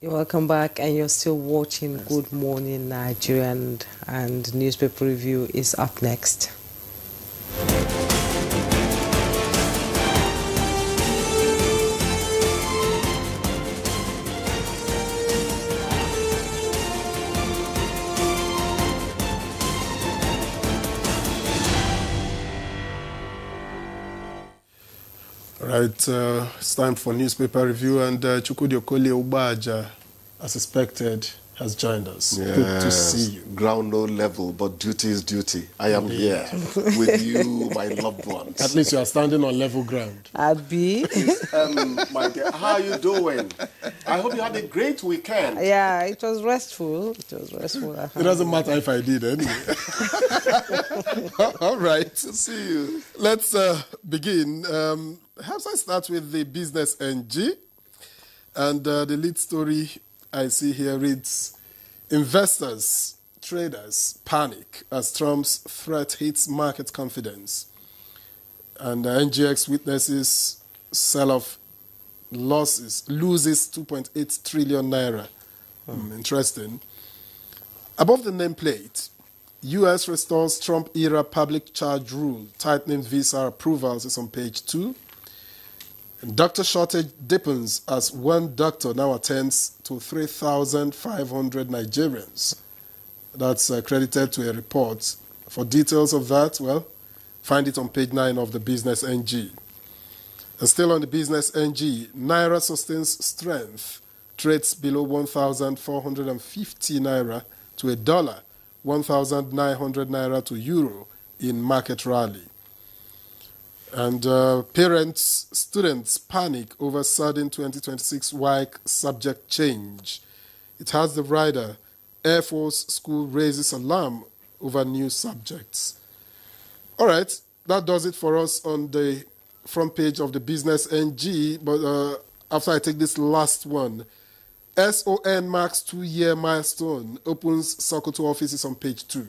You're welcome back, and you're still watching Good Morning Nigerian, and newspaper review is up next. Right, it's time for newspaper review, and Chukwudi Abuja, as expected, has joined us. Yes, good to see you. Ground no level, but duty is duty. I am here with you, my loved ones. At least you are standing on level ground. Abi. My dear, how are you doing? I hope you had a great weekend. Yeah, it was restful. It was restful. It doesn't matter if I did anyway. All right. See you. Let's begin. Perhaps I start with the Business NG. And the lead story I see here reads, investors, traders panic as Trump's threat hits market confidence. And NGX witnesses sell-off loses 2.8 trillion naira. Interesting. Above the nameplate, U.S. restores Trump-era public charge rule, tightening visa approvals is on page 2. And doctor shortage deepens as one doctor now attends to 3,500 Nigerians. That's credited to a report. For details of that, well, find it on page 9 of the Business NG. And still on the Business NG, Naira sustains strength, trades below 1,450 Naira to a dollar, 1,900 Naira to euro in market rally. And parents, students panic over sudden 2026 WAEC subject change. It has the rider, Air Force School raises alarm over new subjects. All right, that does it for us on the front page of the Business NG. But after I take this last one, SON marks 2-year milestone, opens Sokoto offices on page 2.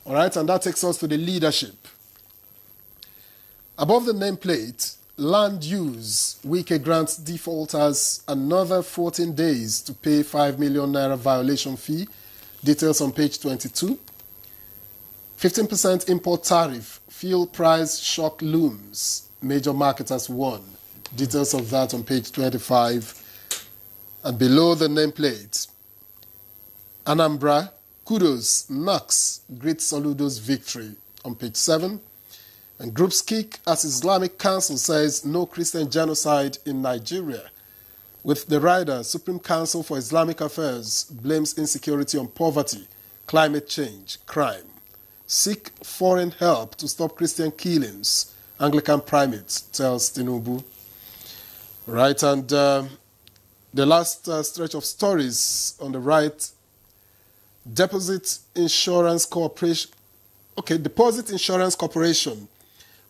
All right, and that takes us to the leadership. Above the nameplate, land use, Wike grants defaulters another 14 days to pay 5 million naira violation fee. Details on page 22. 15% import tariff, fuel price shock looms. Major marketers won. Details of that on page 25. And below the nameplate, Anambra, kudos, Knox, great Soludo's victory on page 7. And groups kick as Islamic Council says no Christian genocide in Nigeria. With the rider, Supreme Council for Islamic Affairs blames insecurity on poverty, climate change, crime. Seek foreign help to stop Christian killings, Anglican primate tells Tinubu. Right, and the last stretch of stories on the right, Deposit Insurance Corporation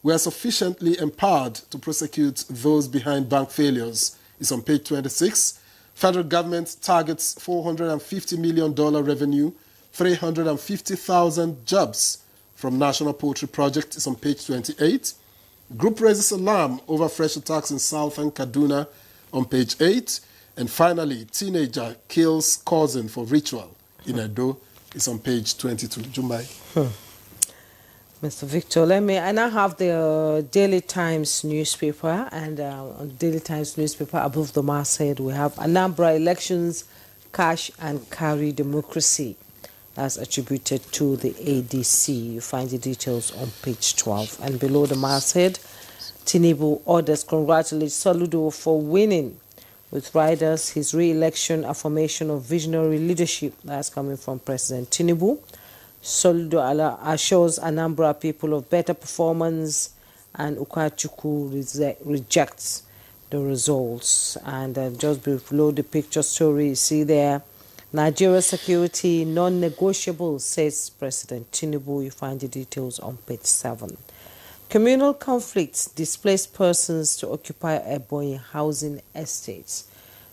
were sufficiently empowered to prosecute those behind bank failures is on page 26. Federal government targets $450 million revenue, 350,000 jobs from National Poultry Project is on page 28. Group raises alarm over fresh attacks in southern Kaduna on page 8. And finally, teenager kills cousin for ritual in Edo is on page 22. Jumbai. Mr. Victor, I now have the Daily Times newspaper, and on the Daily Times newspaper above the masthead we have Anambra elections, cash and carry democracy. That's attributed to the ADC. You find the details on page 12. And below the masthead, Tinubu orders congratulate Soludo for winning. With riders, his re-election affirmation of visionary leadership. That's coming from President Tinubu. Soludo assures Anambra people of better performance, and Ukachukwu rejects the results. And just below the picture story, you see there, Nigeria security non-negotiable, says President Tinubu. You find the details on page 7. Communal conflicts displaced persons to occupy Ebonyi housing estates.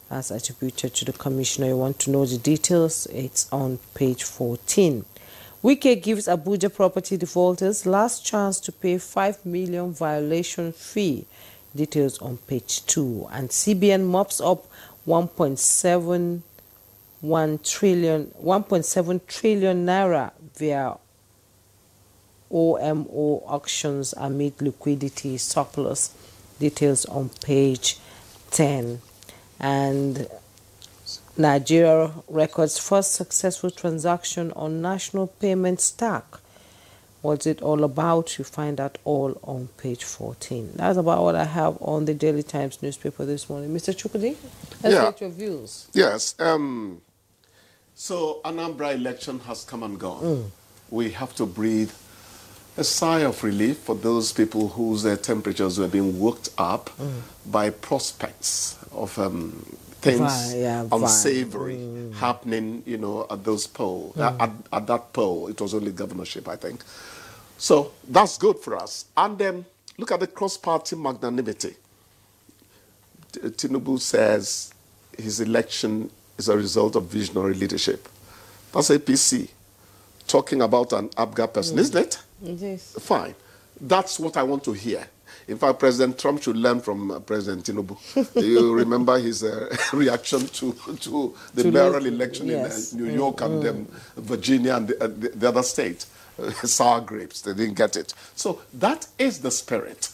That's attributed to the commissioner. You want to know the details? It's on page 14. Wike gives Abuja property defaulters last chance to pay 5 million violation fee. Details on page 2. And CBN mops up 1.7 trillion naira via OMO auctions amid liquidity surplus. Details on page 10. And Nigeria records first successful transaction on national payment stack. What's it all about? You find that all on page 14. That's about what I have on the Daily Times newspaper this morning. Mr. Chukudi, let's get your views. Yes. So Anambra election has come and gone. We have to breathe a sigh of relief for those people whose temperatures were being worked up by prospects of things unsavory happening, you know, at those polls. At that poll, it was only governorship, I think. So that's good for us. And look at the cross-party magnanimity. Tinubu says his election is a result of visionary leadership. That's APC talking about an Abga person, isn't it? It is. Fine. That's what I want to hear. In fact, President Trump should learn from President Tinubu. You remember his reaction to the mayoral election in New York and Virginia and the other state. Sour grapes, they didn't get it. So that is the spirit.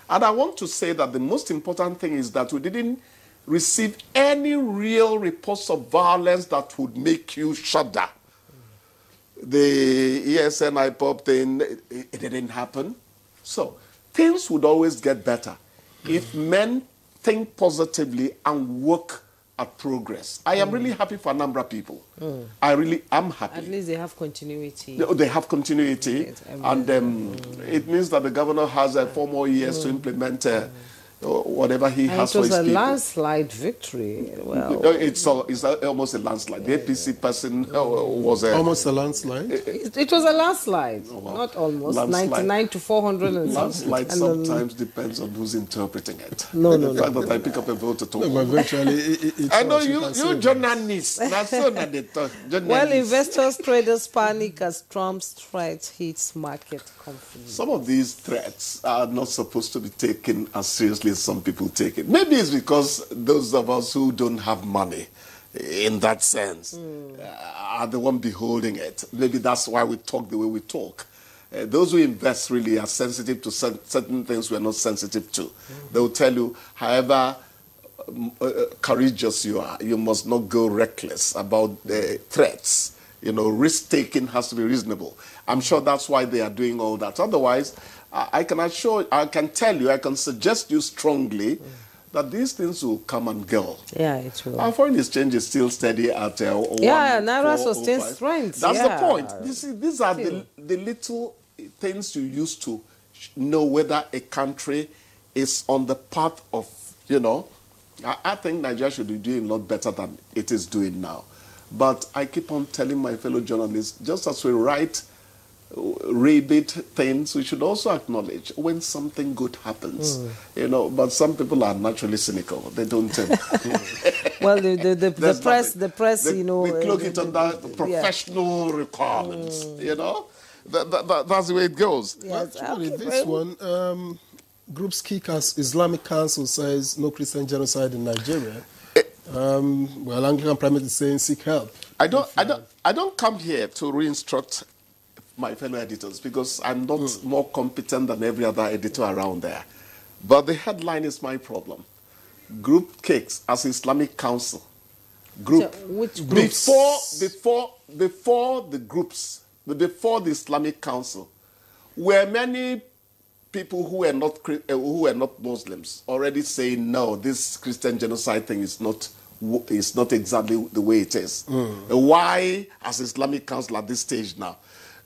And I want to say that the most important thing is that we didn't receive any real reports of violence that would make you shudder. The ESN IPOP thing, it didn't happen. So things would always get better if men think positively and work at progress. I am really happy for Anambra people. I really am happy. At least they have continuity. They have continuity, and it means that the governor has 4 more years to implement whatever he has for his people. It was a landslide victory. Well, it's almost a landslide. The APC person was almost a landslide. It was a landslide, not almost. Landslide. 99 to 400 and landslide sometimes depends on who's interpreting it. No. The fact that I pick up a vote to talk. No, but virtually, I know you journalists. That's so that they talk. Well, investors, traders panic as Trump's threat hits market confidence. Some of these threats are not supposed to be taken as seriously as some people take it. Maybe it's because those of us who don't have money in that sense are the one beholding it. Maybe that's why we talk the way we talk. Those who invest really are sensitive to certain things we're not sensitive to. They will tell you, however courageous you are, you must not go reckless about the threats. You know, risk-taking has to be reasonable. I'm sure that's why they are doing all that. Otherwise, I can suggest you strongly that these things will come and go. Yeah, it will. Our foreign exchange is still steady at Naira sustains strength. That's the point. You see, these are the little things you use to know whether a country is on the path of, you know, I think Nigeria should be doing a lot better than it is doing now. But I keep on telling my fellow journalists, just as we write rabid things, we should also acknowledge when something good happens. You know, but some people are naturally cynical. They don't. Well, the press, you know, we cloak it under professional requirements. You know, that's the way it goes. Yes, actually, this one, Group's Kick Islamic Council says no Christian genocide in Nigeria. Well, Anglican Prime Minister is saying seek help. I don't come here to re-instruct my fellow editors because I'm not more competent than every other editor around there. But the headline is my problem. Group Cakes as Islamic Council. Group. So, which groups? Before the Islamic Council, were many people who were not Muslims already saying, no, this Christian genocide thing is not exactly the way it is. Why, as Islamic Council at this stage now?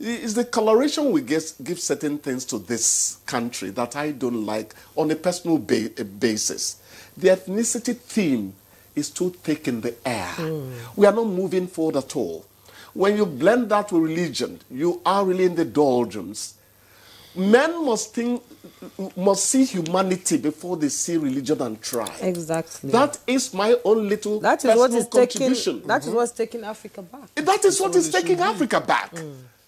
It's the coloration we give certain things to this country that I don't like on a personal basis. The ethnicity theme is too thick in the air. We are not moving forward at all. When you blend that with religion, you are really in the doldrums. Men must see humanity before they see religion and tribe. Exactly. That is my own little personal contribution. That is what's taking Africa back. That is what is taking Africa back.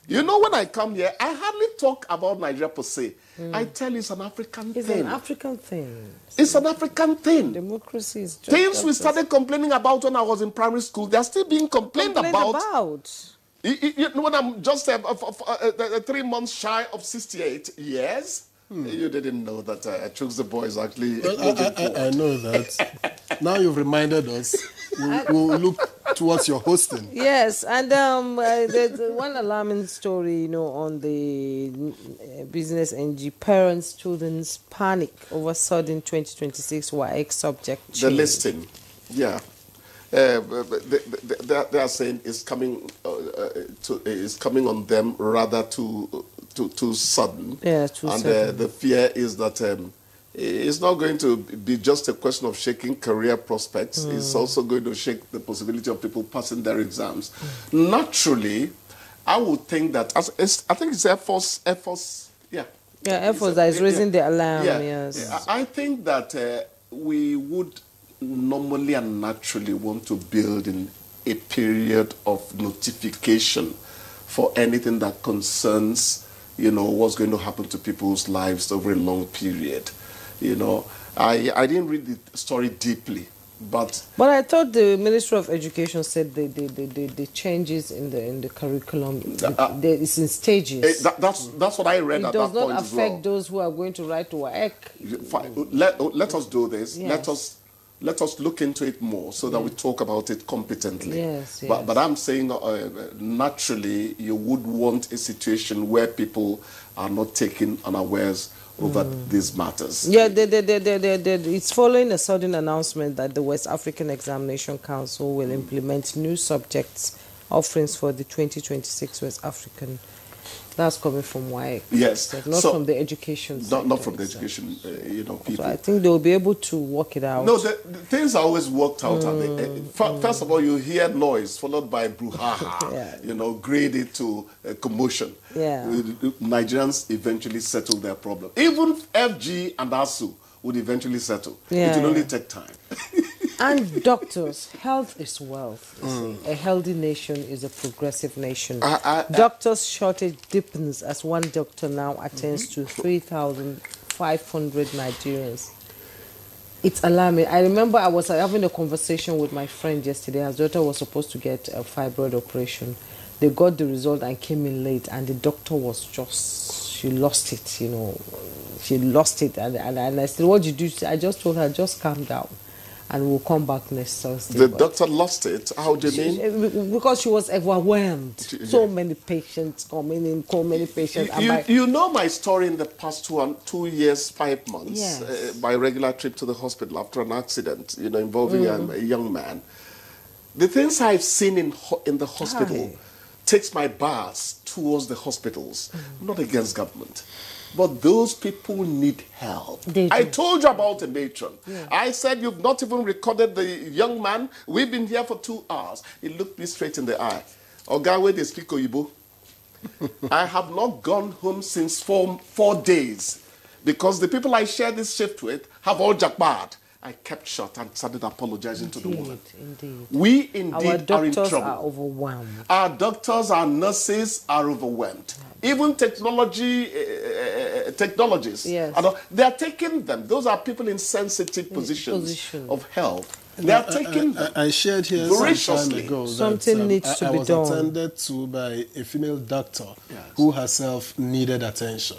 You know, when I come here, I hardly talk about Nigeria per se. I tell you, it's an African thing. It's an African thing. It's an African thing. Democracy is just Things we started complaining about when I was in primary school, they're still being complained about. You know, when I'm just 3 months shy of 68 years, you didn't know that I chose the boys actually. Well, I know that. Now you've reminded us. We'll look towards your hosting. Yes, and there's one alarming story, you know, on the business NG. Parents, students panic over sudden 2026 WAEC subject change. The listing, yeah. They are saying it's coming on them rather too sudden. Yeah, too and sudden. The fear is that it's not going to be just a question of shaking career prospects. It's also going to shake the possibility of people passing their exams. Naturally, I would think that I think it's Air Force. Yeah. Yeah, Air Force that is raising the alarm. Yeah. Yes. Yeah. I think that we would normally and naturally want to build in a period of notification for anything that concerns, you know, what's going to happen to people's lives over a long period. You know, I didn't read the story deeply, but I thought the Ministry of Education said the changes in the curriculum it's in stages. That's what I read it at does that point not as well. affect those who are going to write to WAEC. Let us do this. Yes. Let us look into it more so that we talk about it competently. Yes, But I'm saying naturally you would want a situation where people are not taken unawares over these matters. Yeah, it's following a sudden announcement that the West African Examination Council will implement new subjects offerings for the 2026 West African. That's coming from WAEC. Yes. Not from the education sector. Not from the education, people. So I think they'll be able to work it out. No, the things are always worked out. First of all, you hear noise, followed by brouhaha. Yeah. You know, grade it to commotion. Yeah. Nigerians eventually settle their problem. Even FG and ASU would eventually settle. Yeah. It will only take time. And doctors, health is wealth. A healthy nation is a progressive nation. Doctors' shortage deepens as one doctor now attends to 3,500 Nigerians. It's alarming. I remember I was having a conversation with my friend yesterday. Her daughter was supposed to get a fibroid operation. They got the result and came in late, and the doctor was she lost it, you know. She lost it. And I said, what did you do? I just told her, just calm down. And we'll come back next Thursday. The doctor lost it? How do you mean? Because she was overwhelmed. So many patients coming in, so many patients. You know my story in the past 2 years, 5 months. Yes. My regular trip to the hospital after an accident, you know, involving a young man. The things I've seen in the hospital takes my bias towards the hospitals, not against government. But those people need help. I told you about a matron. Yeah. I said, you've not even recorded the young man. We've been here for 2 hours. He looked me straight in the eye. Oga, where they speak Oyibo? I have not gone home since 4 days because the people I share this shift with have all jackbarred. I kept short and started apologizing to the woman. Indeed. We indeed are in trouble. Our doctors are overwhelmed. Our doctors, our nurses are overwhelmed. Even technologists, yes. They are taking them. Those are people in sensitive positions of health. They are taking them. I shared here some time ago something that needs to I be was done. attended to by a female doctor who herself needed attention.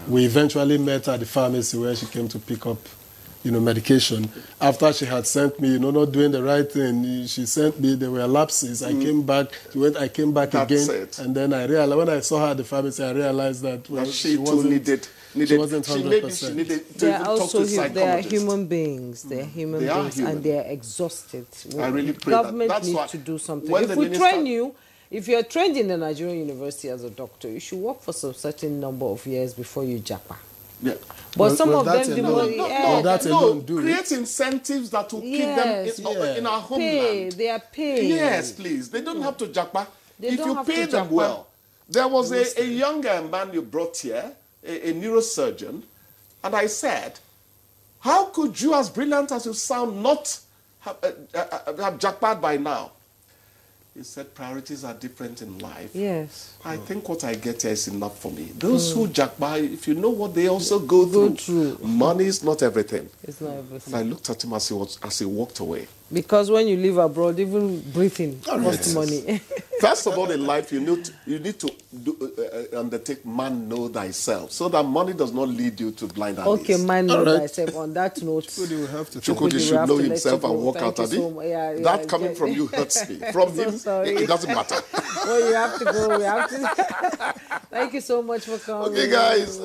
We eventually met her at the pharmacy where she came to pick up, you know, medication. After she had sent me, you know, not doing the right thing, she sent me, there were lapses. I came back, I came back again. And then I realized, when I saw her at the pharmacy, I realized that, well, she wasn't 100%. They are also they are human beings. They are human beings and they are exhausted. I really pray government needs to do something. If we train you, if you're trained in a Nigerian university as a doctor, you should work for some certain number of years before you japa. Yeah. But some of them create incentives that will keep them in our homeland. They are paid. Yes, please. They don't have to japa. If you pay them well. There was a younger man you brought here, a neurosurgeon, and I said, how could you, as brilliant as you sound, not have jackpot by now? He said priorities are different in life. Yes. I think what I get here is enough for me. Those who jack by, if you know what they also go through. Money is not everything. It's not everything. And I looked at him as he walked away. Because when you live abroad, even breathing costs money. First of all, in life, you need to undertake man know thyself, so that money does not lead you to blind alleys. Okay, man know thyself. On that note, Chukudi will have to Chukudi should know himself and walk out of it. That coming from you hurts me. From him, it doesn't matter. Well, you have to go. We have to. Thank you so much for coming. Okay, guys.